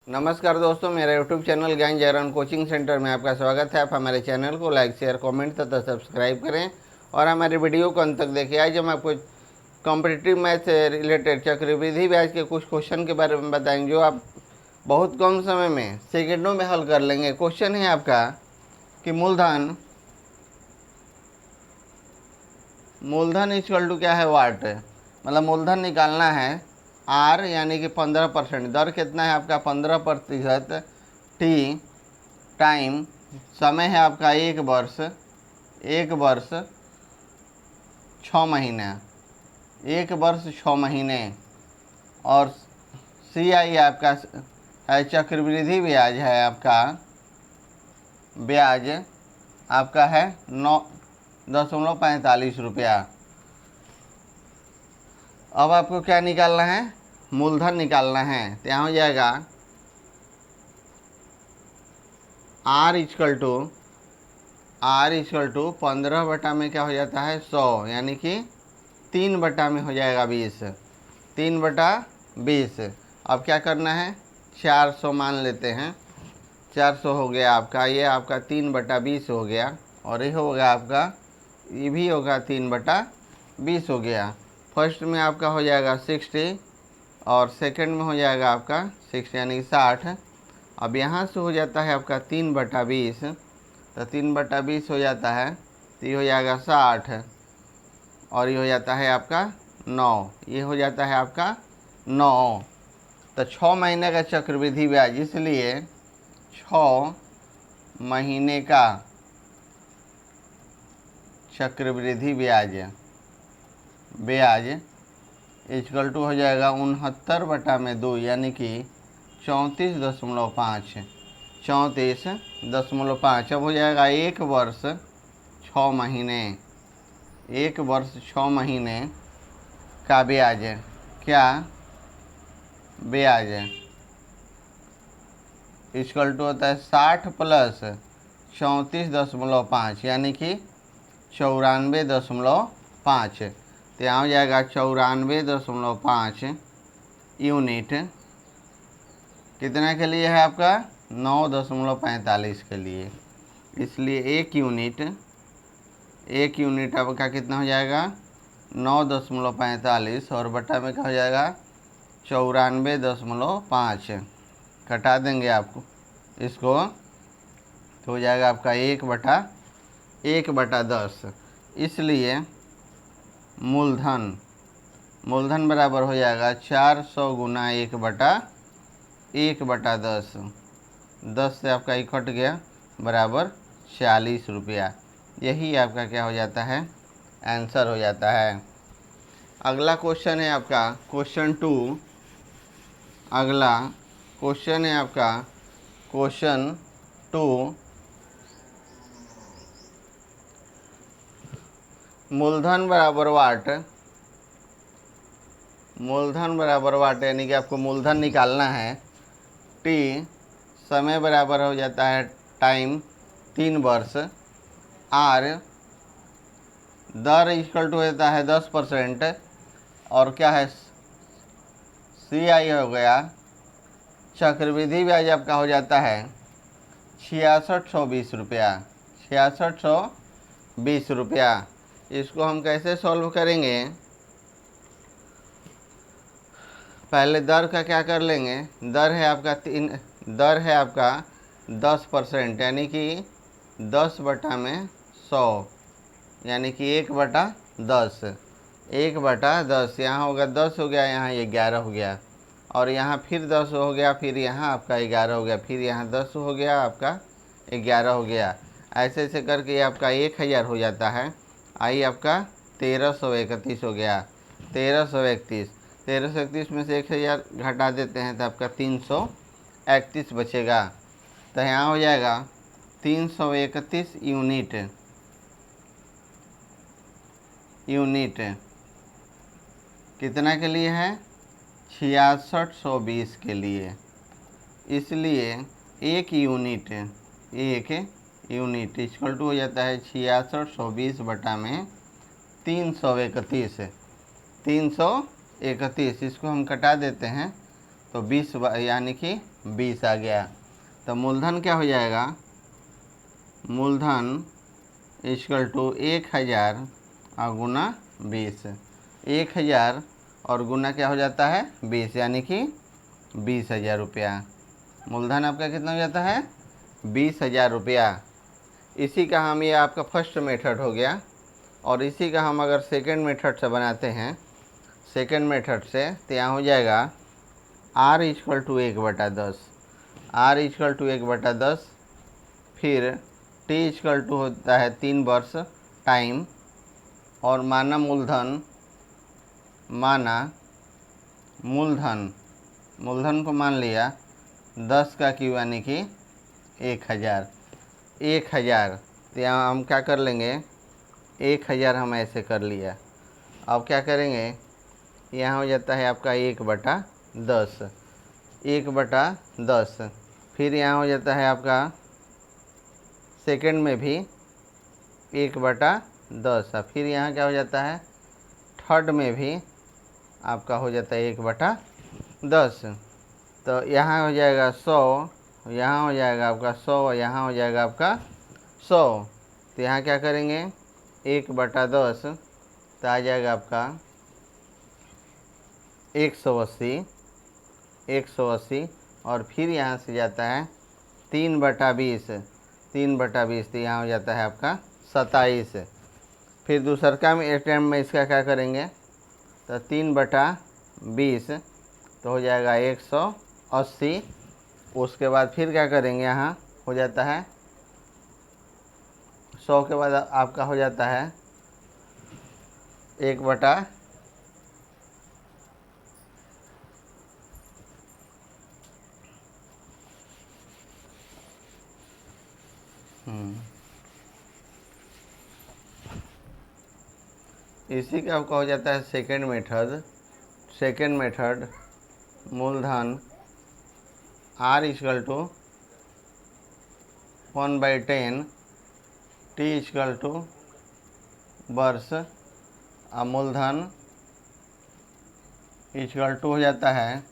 नमस्कार दोस्तों, मेरा यूट्यूब चैनल ज्ञान जयराम कोचिंग सेंटर में आपका स्वागत है। आप हमारे चैनल को लाइक शेयर कमेंट तथा सब्सक्राइब करें और हमारे वीडियो को अंत तक देखें। आज हम आपको कॉम्पिटिटिव मैथ से रिलेटेड चक्रवृद्धि ब्याज के कुछ क्वेश्चन के बारे में बताएंगे जो आप बहुत कम समय में सेकेंडों में हल कर लेंगे। क्वेश्चन है आपका कि मूलधन इक्वल टू क्या है, वाट। मतलब मूलधन निकालना है आर यानी कि 15%। दर कितना है आपका 15%। टी टाइम समय है आपका 1 वर्ष 6 महीने 1 वर्ष 6 महीने। और सी आई आपका है चक्रवृद्धि ब्याज है आपका, ब्याज आपका है 9.45 रुपया। अब आपको क्या निकालना है, मूलधन निकालना है। तो यहाँ हो जाएगा R इक्वल टू 15 बटा में क्या हो जाता है 100, यानी कि 3 बटा में हो जाएगा 20। 3 बटा 20। अब क्या करना है, 400 मान लेते हैं। 400 हो गया आपका, ये आपका 3 बटा 20 हो गया। और ये होगा आपका, ये भी होगा 3 बटा 20 हो गया। फर्स्ट में आपका हो जाएगा 60 और सेकंड में हो जाएगा आपका 60 यानी कि 60। अब यहाँ से हो जाता है आपका 3 बटा 20, तो 3 बटा 20 हो जाता है, तो ये हो जाएगा 60 और ये हो जाता है आपका 9। ये हो जाता है आपका 9। तो 6 महीने का चक्रवृद्धि ब्याज, इसलिए 6 महीने का चक्रवृद्धि ब्याज इक्वल टू हो जाएगा 69 बटा में 2 यानी कि 34.5। 34.5। अब हो जाएगा 1 वर्ष 6 महीने। 1 वर्ष 6 महीने का ब्याज, क्या ब्याज इक्वल टू होता है 60 प्लस 34.5 यानी कि 94.5। तो यहाँ हो जाएगा 94.5 यूनिट। कितना के लिए है आपका, 9.45 के लिए। इसलिए एक यूनिट आपका कितना हो जाएगा 9.45 और बटा में क्या हो जाएगा 94.5। कटा देंगे आपको इसको, तो हो जाएगा आपका 1/10। इसलिए मूलधन बराबर हो जाएगा 400 गुना 1/10। 10 से आपका 1 कट गया, बराबर 46 रुपया। यही आपका क्या हो जाता है, आंसर हो जाता है। अगला क्वेश्चन है आपका क्वेश्चन 2। अगला क्वेश्चन है आपका क्वेश्चन 2। मूलधन बराबर वाट यानी कि आपको मूलधन निकालना है। टी समय बराबर हो जाता है टाइम 3 वर्ष। आर दर इक्वल टू होता है 10%। और क्या है, सी आई हो गया चक्रवृद्धि ब्याज आपका हो जाता है 6620 रुपया। 6620 रुपया। इसको हम कैसे सॉल्व करेंगे, पहले दर का क्या कर लेंगे। दर है आपका 10% यानी कि 10 बटा में 100 यानी कि 1/10। 1/10 यहाँ होगा 10 हो गया, यहाँ 11 हो गया, और यहाँ फिर 10 हो गया, फिर यहाँ आपका 11 हो गया, फिर यहाँ 10 हो गया, आपका 11 हो गया। ऐसे ऐसे करके आपका 1000 हो जाता है। आई आपका 1331 हो गया। 1331 में से 1000 घटा देते हैं तो आपका 331 बचेगा। तो यहाँ हो जाएगा 331 यूनिट कितना के लिए है, 6620 के लिए। इसलिए एक यूनिट इक्वल टू हो जाता है 6620 बटा में 331। 331 इसको हम कटा देते हैं तो 20 यानी कि 20 आ गया। तो मूलधन क्या हो जाएगा, मूलधन इक्वल टू 1000 और गुना 20। 1000 और गुना क्या हो जाता है 20, यानी कि 20,000 रुपया। मूलधन आपका कितना हो जाता है 20,000 रुपया। इसी का हम, ये आपका फर्स्ट मेथड हो गया। और इसी का हम अगर सेकंड मेथड से बनाते हैं, सेकंड मेथड से, तो यहाँ हो जाएगा r equal to 1/10, r equal to 1/10, फिर t इक्वल टू होता है 3 वर्ष टाइम, और माना मूलधन, मूलधन को मान लिया 10 का क्यू यानी कि 1000। तो यहाँ हम क्या कर लेंगे, 1000 हम ऐसे कर लिया। अब क्या करेंगे, यहाँ हो जाता है आपका 1/10, 1/10। फिर यहाँ हो जाता है आपका सेकंड में भी 1/10, और फिर यहाँ क्या हो जाता है थर्ड में भी आपका हो जाता है 1/10। तो यहाँ हो जाएगा 100, यहाँ हो जाएगा आपका 100, यहाँ हो जाएगा आपका 100। तो यहाँ क्या करेंगे 1/10, तो आ जाएगा आपका 180, और फिर यहाँ से जाता है 3/20, 3/20, तो यहाँ हो जाता है आपका 27। फिर दूसरका में अटैम्प्ट में इसका क्या करेंगे, तो 3/20, तो हो जाएगा 180। उसके बाद फिर क्या करेंगे, यहाँ हो जाता है 100 के बाद आपका हो जाता है 1/, इसी का आपका हो जाता है सेकंड मेथड, मूलधन r equal to 1/10, t equal to वर्ष, और मूलधन इक्वल टू हो जाता है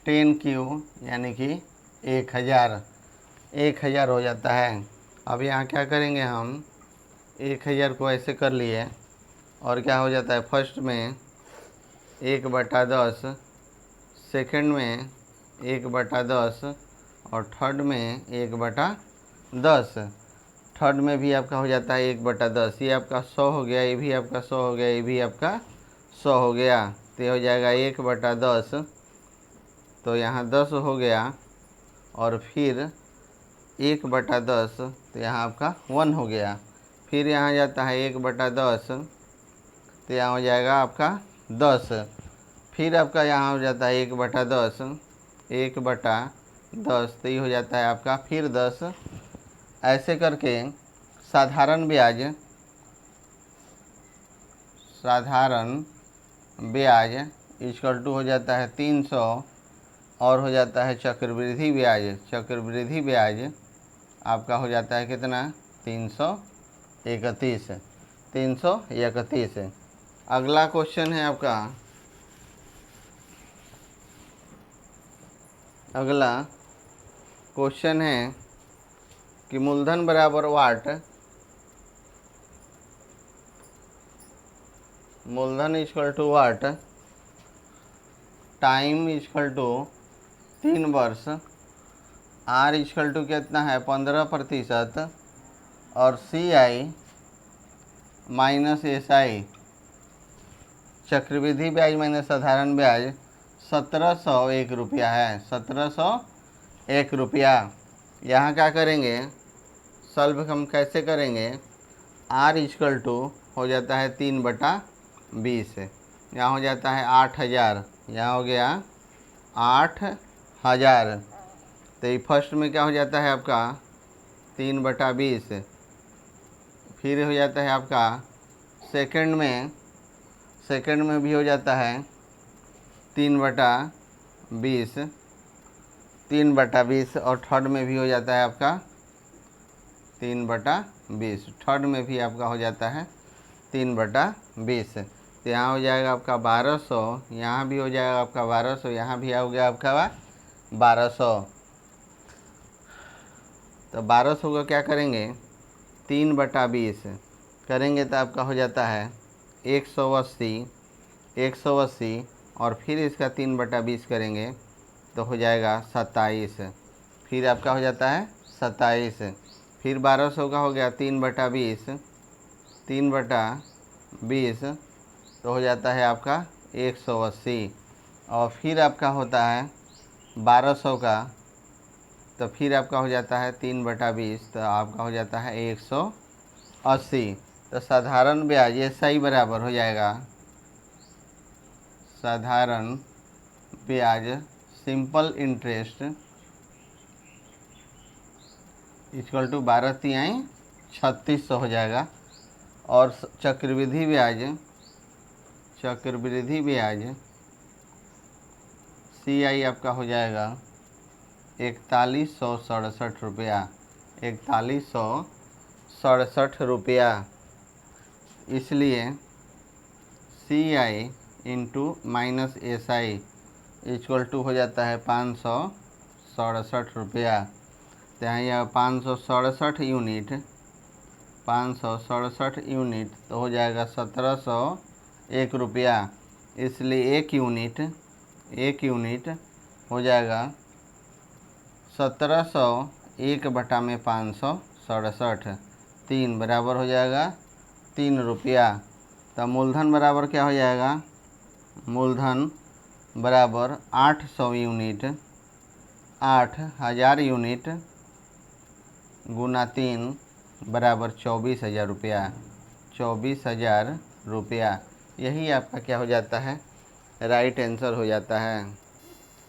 10Q यानी कि 1000 हो जाता है। अब यहाँ क्या करेंगे, हम 1000 को ऐसे कर लिए, और क्या हो जाता है फर्स्ट में 1/10, सेकंड में 1/10, और थर्ड में 1/10। थर्ड में भी आपका हो जाता है 1/10। ये आपका 100 हो गया, ये भी आपका 100 हो गया, ये भी आपका 100 हो गया। तो ये हो जाएगा 1/10, तो यहाँ 10 हो गया, और फिर 1/10, तो यहाँ आपका 1 हो गया। फिर यहाँ जाता है 1/10, तो यहाँ हो जाएगा आपका 10। फिर आपका यहाँ हो जाता है 1/10, 1/10, तो ये हो जाता है आपका फिर 10। ऐसे करके साधारण ब्याज इक्वल टू हो जाता है 300, और हो जाता है चक्रवृद्धि ब्याज आपका हो जाता है कितना 331। अगला क्वेश्चन है आपका, अगला क्वेश्चन है कि मूलधन बराबर वाट, मूलधन equal to what, time equal to 3 वर्ष, r इक्वल टू कितना है 15%, और CI माइनस SI, चक्रवृद्धि ब्याज माइनस साधारण ब्याज 1701 रुपया है, 1701 रुपया। यहाँ क्या करेंगे, सॉल्व हम कैसे करेंगे, r इक्वल टू हो जाता है 3/20, यहाँ हो जाता है 8000, यहाँ हो गया 8000। तो ये फर्स्ट में क्या हो जाता है आपका 3/20, फिर हो जाता है आपका सेकंड में भी हो जाता है 3/20, और थर्ड में भी हो जाता है आपका 3/20, थर्ड में भी आपका हो जाता है 3/20। तो यहाँ हो जाएगा आपका 1200, यहाँ भी हो जाएगा आपका 1200, यहाँ भी हो गया आपका 1200। तो 1200 का क्या करेंगे, 3/20 करेंगे तो आपका हो जाता है 180, 180 और फिर इसका 3/20 करेंगे तो हो जाएगा 27। फिर आपका हो जाता है 27। फिर 1200 का हो गया 3/20, 3/20 तो हो जाता है आपका 180। और फिर आपका होता है 1200 का, तो फिर आपका हो जाता है 3/20 तो आपका हो जाता है 180। तो साधारण ब्याज ये सही बराबर हो जाएगा, साधारण ब्याज सिंपल इंटरेस्ट इक्वल टू 12×3 3600 हो जाएगा। और चक्रवृद्धि ब्याज, चक्रवृद्धि ब्याज CI आपका हो जाएगा 4167 रुपया, 4167 रुपया। इसलिए CI into minus SI equal to हो जाता है 567 रुपया। तो यहाँ 567 यूनिट, 567 यूनिट तो हो जाएगा 1701 रुपया। इसलिए एक यूनिट हो जाएगा 1701/567, 3 बराबर हो जाएगा 3 रुपया। तो मूलधन बराबर क्या हो जाएगा, मूलधन बराबर 800 यूनिट, 8000 यूनिट गुना 3 बराबर 24,000 रुपया, 24,000 रुपया। यही आपका क्या हो जाता है, राइट आंसर हो जाता है।